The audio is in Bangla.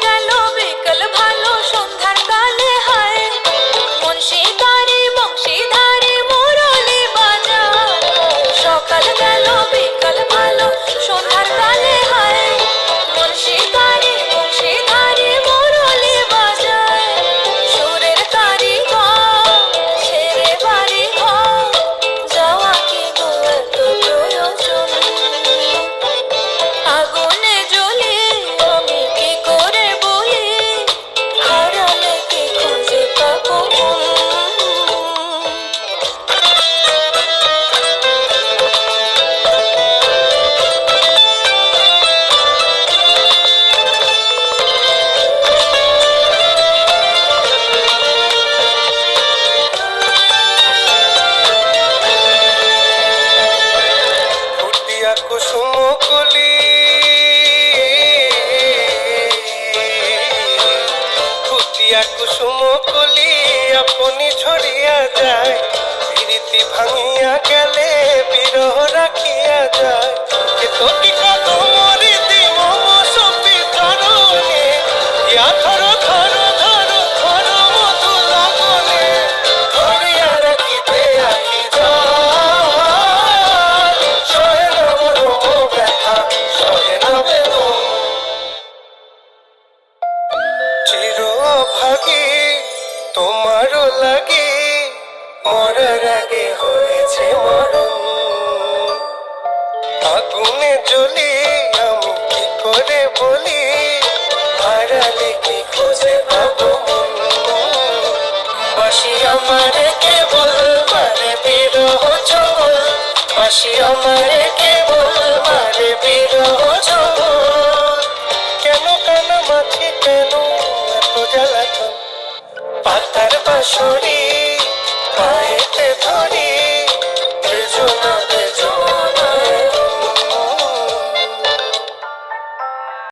গেল বিকেল ভালো সন্ধ্যার কালে হায় মুন্সিদারি বংশীধারি মুরলি বাজার সকাল গেল বিকেল ভালো সন্ধ্যার কালে হায় মুন্সিদারি বংশীধারি মুরলি বাজার সুরের কারিগর ছেড়ে বাড়ি ঘর যাওয়া কি গো এত প্রয়োজন আগুনে জ্বলি আমি কি করে বলি হারালে কি খুঁজে পাবো ফুটিয়া কুসুম কলি ফুটিয়া কুসুম কলি আপনি ঝরিয়া যায় প্রীতি ভাঙিয়া গেলে বিরহ রাখিয়া যায় কে তো কি কত মরিতি মম সপি ধরনে ইয়া ধরো ধরো ধরো ধরো মধু লাগনে ধরিয়া রাখিতে আখি যায় সহে না মরম ব্যথা সহে না বেদন চির ভাগী তোমারও লাগে মরার আগে হয়েছে মরণ আগুনে জ্বলি আমি কি করে বলি হারালে কি খুঁজে পাবো মন বাসি আমার কেবল মারে বিরহ চল বাসি আমার কেবল মারে বিরহ চল কেন কানা মাছি কেন এত জ্বালাতন পাতার বাঁশরি